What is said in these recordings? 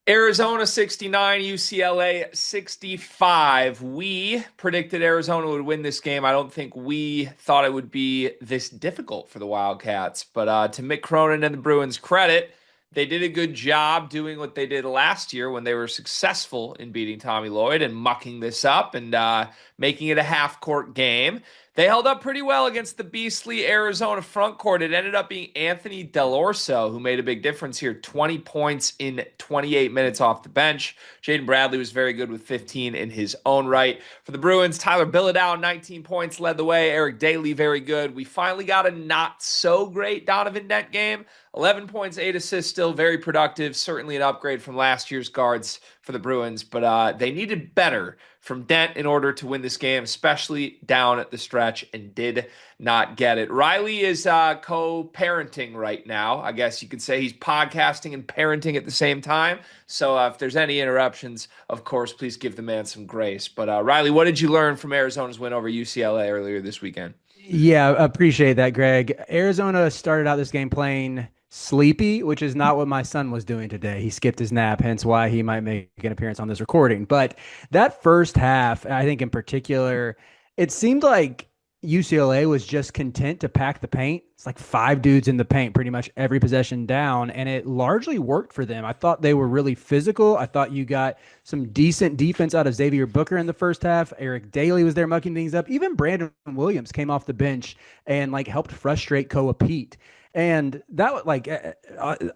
Arizona 69, UCLA 65. We predicted Arizona would win this game. I don't think we thought it would be this difficult for the Wildcats. But to Mick Cronin and the Bruins' credit, they did a good job doing what they did last year when they were successful in beating Tommy Lloyd and mucking this up and making it a half court game. They held up pretty well against the beastly Arizona front court. It ended up being Anthony Delorso who made a big difference here. 20 points in 28 minutes off the bench. Jaden Bradley was very good with 15 in his own right. For the Bruins, Tyler Bilodeau, 19 points, led the way. Eric Daly, very good. We finally got a not so great Donovan Dent game. 11 points, 8 assists, still very productive. Certainly an upgrade from last year's guards for the Bruins, but they needed better from Dent in order to win this game, especially down at the stretch, and did not get it. Riley is co-parenting right now. I guess you could say he's podcasting and parenting at the same time. So if there's any interruptions, of course, please give the man some grace. But Riley, what did you learn from Arizona's win over UCLA earlier this weekend? Yeah, I appreciate that, Greg. Arizona started out this game playing sleepy, which is not what my son was doing today. He skipped his nap, hence why he might make an appearance on this recording. But that first half, I think in particular, it seemed like UCLA was just content to pack the paint. It's like five dudes in the paint pretty much every possession down, and it largely worked for them. I thought they were really physical. I thought you got some decent defense out of Xavier Booker in the first half. Eric Daly was there mucking things up. Even Brandon Williams came off the bench and like helped frustrate Koa Pete. And that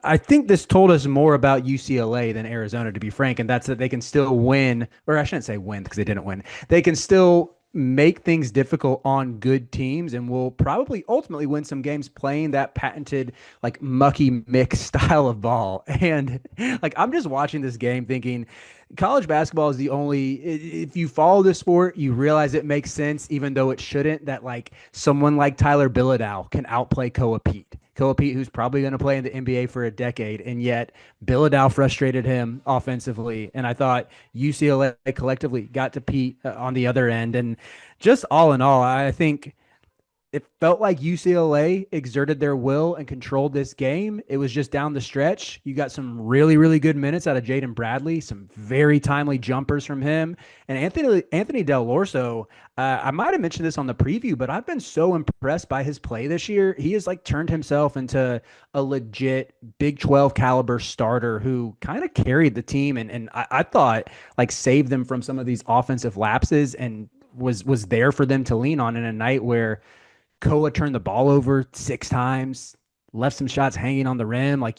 I think this told us more about UCLA than Arizona, to be frank, and that's that they can still win, or I shouldn't say win because they didn't win. They can still make things difficult on good teams and will probably ultimately win some games playing that patented like mucky mix style of ball. And like I'm just watching this game thinking college basketball is the only if you follow the sport, you realize it makes sense, even though it shouldn't, that like someone like Tyler Bilodeau can outplay Koa Pete. Koa Pete, who's probably going to play in the NBA for a decade, and yet Bilodeau frustrated him offensively. And I thought UCLA collectively got to Pete on the other end. And just all in all, I think it felt like UCLA exerted their will and controlled this game. It was just down the stretch. You got some really, really good minutes out of Jaden Bradley, some very timely jumpers from him, and Anthony Del Orso. I might have mentioned this on the preview, but I've been so impressed by his play this year. He has like turned himself into a legit Big 12 caliber starter who kind of carried the team and I thought like saved them from some of these offensive lapses and was there for them to lean on in a night where Koa turned the ball over six times, left some shots hanging on the rim. I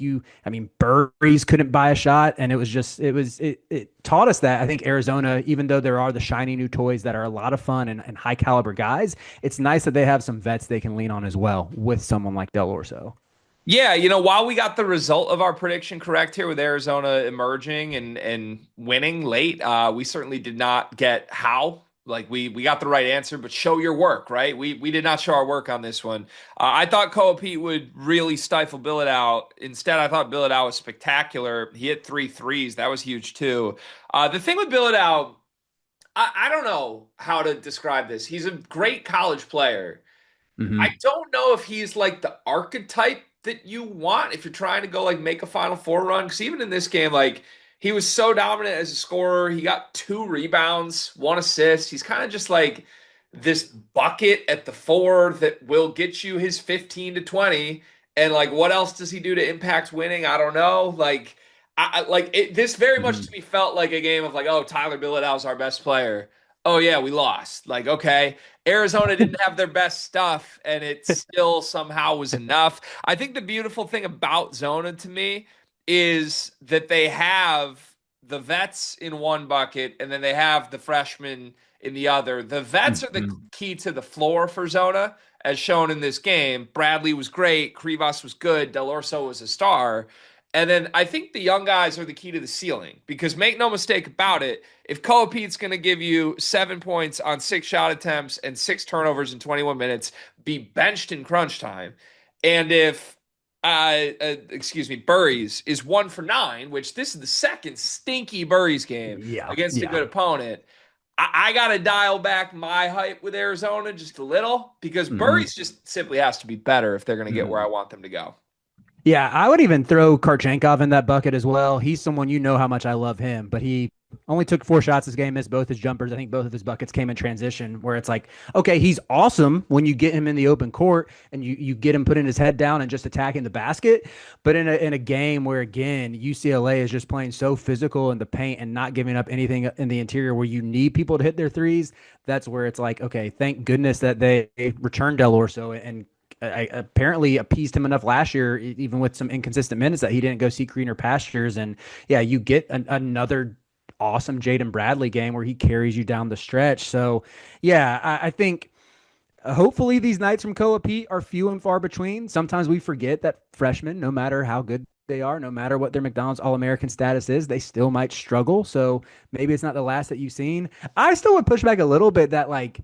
mean, Burries couldn't buy a shot, and it taught us that I think Arizona, even though there are the shiny new toys that are a lot of fun and high caliber guys, it's nice that they have some vets they can lean on as well with someone like Del Orso. Yeah, while we got the result of our prediction correct here with Arizona emerging and winning late, we certainly did not get how. Like we got the right answer, but show your work, right? We did not show our work on this one. I thought Koa Pete would really stifle Billet out. Instead, I thought Billet out was spectacular. He hit three threes. That was huge too. The thing with Billet out, I don't know how to describe this. He's a great college player. I Hmm. don't know if he's like the archetype that you want if you're trying to go like make a Final Four run. Because even in this game, like he was so dominant as a scorer. He got two rebounds, one assist. He's kind of just like this bucket at the four that will get you his 15 to 20. And like, what else does he do to impact winning? I don't know. Like, this very much to Hmm. me felt like a game of like, oh, Tyler Bilodeau's our best player. Oh yeah, we lost. Like, okay. Arizona didn't have their best stuff, and it still somehow was enough. I think the beautiful thing about Zona to me is that they have the vets in one bucket, and then they have the freshmen in the other. The vets are the Hmm. key to the floor for Zona, as shown in this game. Bradley was great, Krivas was good, Del Orso was a star. And then I think the young guys are the key to the ceiling because make no mistake about it, if Koa Pete's going to give you 7 points on six shot attempts and six turnovers in 21 minutes, be benched in crunch time, and if Burries is 1 for 9, which this is the second stinky Burries game Yeah, against a yeah. good opponent. I got to dial back my hype with Arizona just a little because Hmm. Burries just simply has to be better if they're going to get where I Hmm. want them to go. Yeah, I would even throw Karchenkov in that bucket as well. He's someone you know how much I love him, but he only took 4 shots this game, missed both his jumpers. I think both of his buckets came in transition, where it's like, okay, he's awesome when you get him in the open court and you get him putting his head down and just attacking the basket. But in a game where again UCLA is just playing so physical in the paint and not giving up anything in the interior, where you need people to hit their threes, that's where it's like, okay, thank goodness that they returned Del Orso and I apparently appeased him enough last year, even with some inconsistent minutes, that he didn't go seek greener pastures. And yeah, you get another awesome Jaden Bradley game where he carries you down the stretch. So yeah, I think hopefully these nights from Koa Pete are few and far between. Sometimes we forget that freshmen, no matter how good they are, no matter what their McDonald's All-American status is, they still might struggle. So maybe it's not the last that you've seen. I still would push back a little bit that like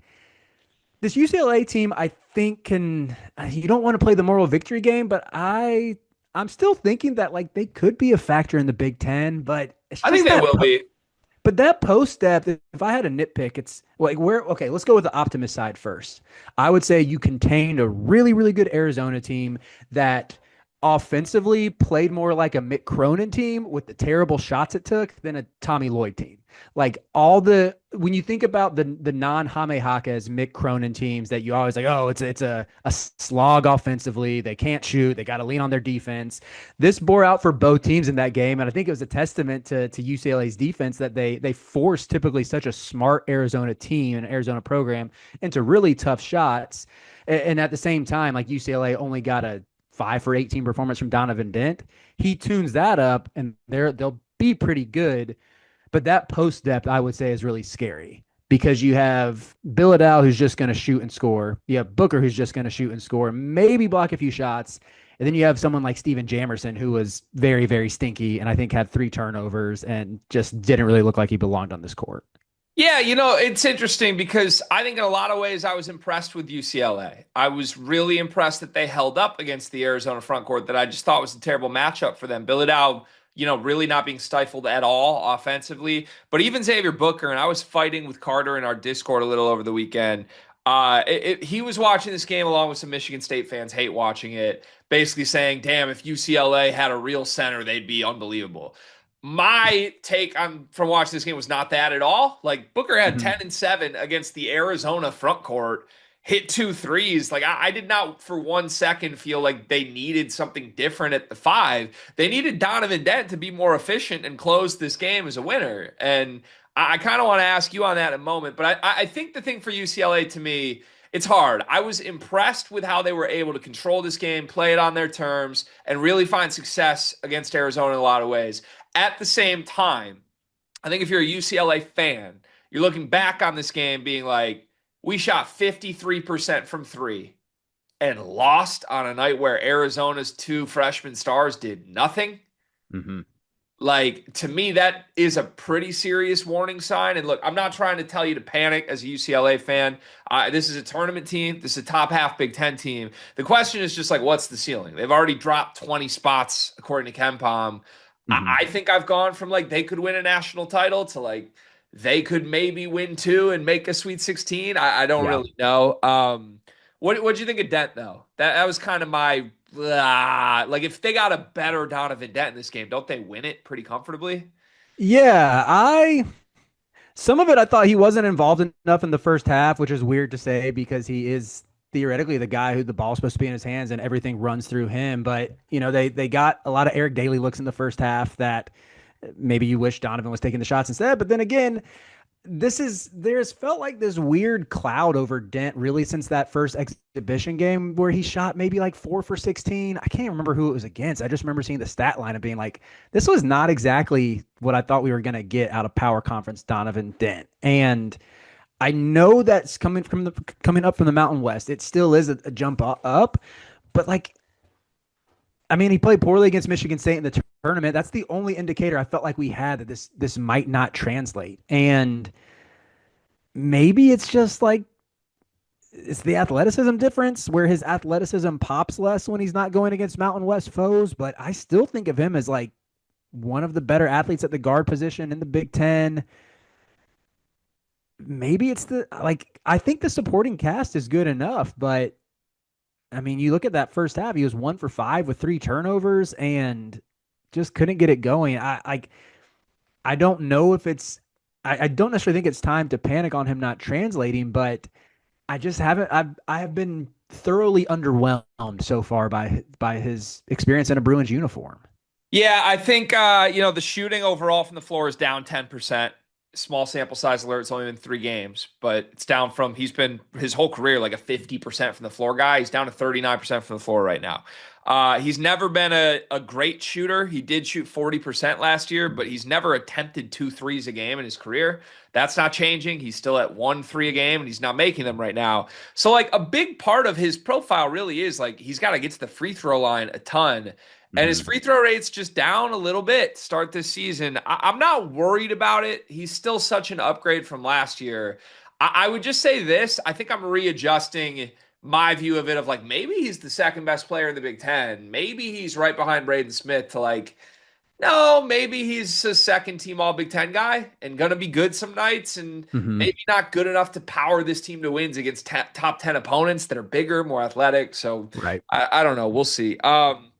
this UCLA team, I think can you don't want to play the moral victory game, but I'm still thinking that like they could be a factor in the Big Ten, but it's I think just they that will be. but that post depth, if I had a nitpick, it's like where okay, let's go with the optimist side first. I would say you contained a really, really good Arizona team that offensively played more like a Mick Cronin team with the terrible shots it took than a Tommy Lloyd team. Like all the when you think about the non Jaime Jaquez Mick Cronin teams that you always like, oh, it's a slog offensively. They can't shoot. They got to lean on their defense. This bore out for both teams in that game, and I think it was a testament to UCLA's defense that they forced typically such a smart Arizona team and Arizona program into really tough shots. And at the same time, like UCLA only got a 5 for 18 performance from Donovan Dent. He tunes that up, and they'll be pretty good. But that post depth, I would say, is really scary because you have Billadal who's just going to shoot and score. You have Booker who's just going to shoot and score, maybe block a few shots. And then you have someone like Steven Jamerson who was very, very stinky and I think had 3 turnovers and just didn't really look like he belonged on this court. Yeah, it's interesting because I think in a lot of ways I was impressed with UCLA. I was really impressed that they held up against the Arizona front court that I just thought was a terrible matchup for them. Billadau, really not being stifled at all offensively. But even Xavier Booker, and I was fighting with Carter in our Discord a little over the weekend. He was watching this game along with some Michigan State fans, hate watching it, basically saying, damn, if UCLA had a real center, they'd be unbelievable. My take on from watching this game was not that at all. Like Booker had Mm-hmm. 10 and 7 against the Arizona front court, hit 2 threes. Like I did not for 1 second feel like they needed something different at the 5. They needed Donovan Dent to be more efficient and close this game as a winner. And I kind of want to ask you on that in a moment. But I think the thing for UCLA to me, it's hard. I was impressed with how they were able to control this game, play it on their terms, and really find success against Arizona in a lot of ways. At the same time, I think if you're a UCLA fan, you're looking back on this game being like, we shot 53% from three and lost on a night where Arizona's 2 freshman stars did nothing. Mm-hmm. Like, to me, that is a pretty serious warning sign. And look, I'm not trying to tell you to panic as a UCLA fan. This is a tournament team. This is a top half Big Ten team. The question is just like, what's the ceiling? They've already dropped 20 spots, according to KenPom. Mm-hmm. I think I've gone from like they could win a national title to like they could maybe win two and make a Sweet 16. I don't Yeah. really know. What'd you think of Dent though? That was kind of my like if they got a better Donovan Dent in this game, don't they win it pretty comfortably? Yeah, I some of it I thought he wasn't involved enough in the first half, which is weird to say because he is theoretically the guy who the ball's supposed to be in his hands and everything runs through him. But they got a lot of Eric Daly looks in the first half that maybe you wish Donovan was taking the shots instead. But then again, there's felt like this weird cloud over Dent really since that first exhibition game where he shot maybe like 4 for 16. I can't remember who it was against. I just remember seeing the stat line and being like, this was not exactly what I thought we were going to get out of power conference Donovan Dent. And I know that's coming up from the Mountain West. It still is a jump up, but like I mean, he played poorly against Michigan State in the tournament. That's the only indicator I felt like we had that this might not translate. And maybe it's just like it's the athleticism difference where his athleticism pops less when he's not going against Mountain West foes. But I still think of him as like one of the better athletes at the guard position in the Big Ten. Maybe it's the like I think the supporting cast is good enough, but I mean, you look at that first half, he was 1 for 5 with 3 turnovers and just couldn't get it going. I don't know if I don't necessarily think it's time to panic on him not translating, but I just haven't. I have been thoroughly underwhelmed so far by his experience in a Bruins uniform. Yeah, I think the shooting overall from the floor is down 10%. Small sample size alert. It's only been 3 games, but it's down from he's been his whole career like a 50% from the floor guy. He's down to 39% from the floor right now. He's never been a great shooter. He did shoot 40% last year, but he's never attempted 2 threes a game in his career. That's not changing. He's still at 1 3 a game, and he's not making them right now. So, like, a big part of his profile really is like he's got to get to the free throw line a ton. And his Mhm. free throw rate's just down a little bit to start this season. I'm not worried about it. He's still such an upgrade from last year. I would just say this. I think I'm readjusting my view of it of like maybe he's the second best player in the Big Ten. Maybe he's right behind Braden Smith to like, no, maybe he's a second team All Big Ten guy and going to be good some nights and Mhm. maybe not good enough to power this team to wins against top 10 opponents that are bigger, more athletic. So Right. I don't know. We'll see.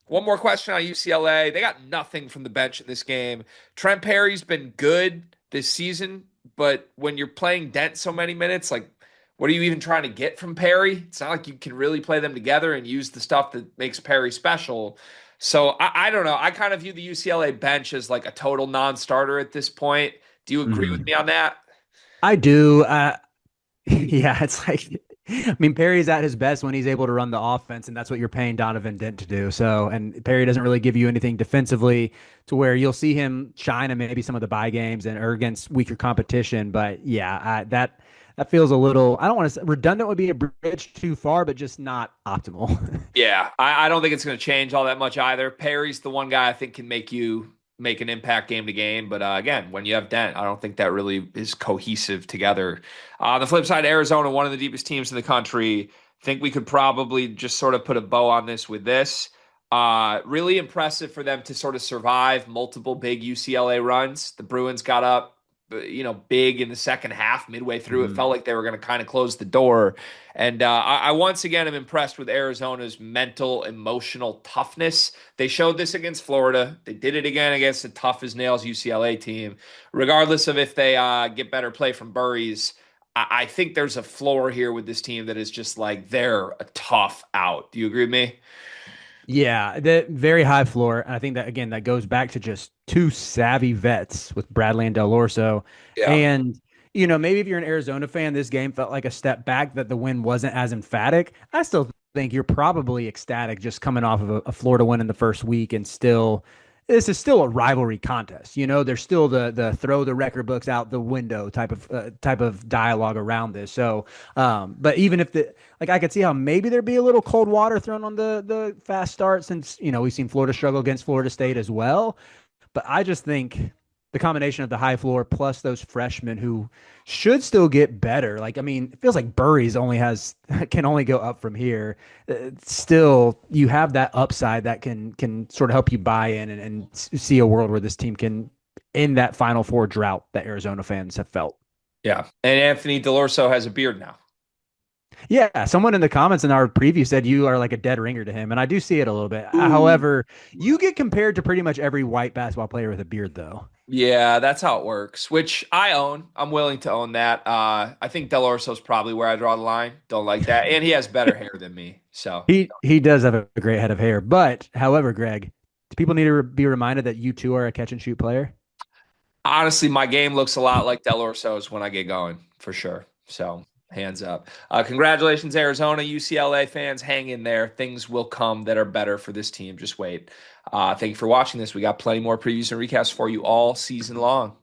One more question on UCLA. They got nothing from the bench in this game. Trent Perry's been good this season, but when you're playing Dent so many minutes, like, what are you even trying to get from Perry? It's not like you can really play them together and use the stuff that makes Perry special. So I don't know. I kind of view the UCLA bench as like a total non-starter at this point. Do you agree with Mhm. me on that? I do. Yeah, it's like, I mean, Perry's at his best when he's able to run the offense, and that's what you're paying Donovan Dent to do. So, and Perry doesn't really give you anything defensively to where you'll see him shine in maybe some of the bye games and or against weaker competition. But yeah, that feels a little, I don't want to say redundant would be a bridge too far, but just not optimal. Yeah, I don't think it's going to change all that much either. Perry's the one guy I think can make an impact game to game. But again, when you have Dent, I don't think that really is cohesive together. On the flip side, Arizona, one of the deepest teams in the country. Think we could probably just sort of put a bow on this with this. Really impressive for them to sort of survive multiple big UCLA runs. The Bruins got up, big in the second half. Midway through, it Mhm. felt like they were going to kind of close the door. And I once again am impressed with Arizona's mental, emotional toughness. They showed this against Florida. They did it again against the tough as nails UCLA team. Regardless of if they get better play from Burries, I think there's a floor here with this team that is just like they're a tough out. Do you agree with me? Yeah, the very high floor. And I think that again, that goes back to just two savvy vets with Bradley and Del Orso. Yeah. And, maybe if you're an Arizona fan, this game felt like a step back that the win wasn't as emphatic. I still think you're probably ecstatic just coming off of a Florida win in the first week and still this is still a rivalry contest. There's still the throw the record books out the window type of dialogue around this. So, but even if I could see how maybe there'd be a little cold water thrown on the fast start since we've seen Florida struggle against Florida State as well. But I just think the combination of the high floor plus those freshmen who should still get better. Like, I mean, it feels like Burries only has can only go up from here. Still, you have that upside that can sort of help you buy in and see a world where this team can end that Final Four drought that Arizona fans have felt. Yeah. And Anthony Delorso has a beard now. Yeah, someone in the comments in our preview said you are like a dead ringer to him, and I do see it a little bit. Ooh. However, you get compared to pretty much every white basketball player with a beard, though. Yeah, that's how it works, which I own. I'm willing to own that. I think Del Orso's probably where I draw the line. Don't like that. And he has better hair than me. So He does have a great head of hair, but however, Greg, do people need to be reminded that you too are a catch and shoot player? honestly, my game looks a lot like Del Orso's when I get going, for sure. So hands up. Congratulations, Arizona, UCLA fans. Hang in there. Things will come that are better for this team. Just wait. Thank you for watching this. We got plenty more previews and recaps for you all season long.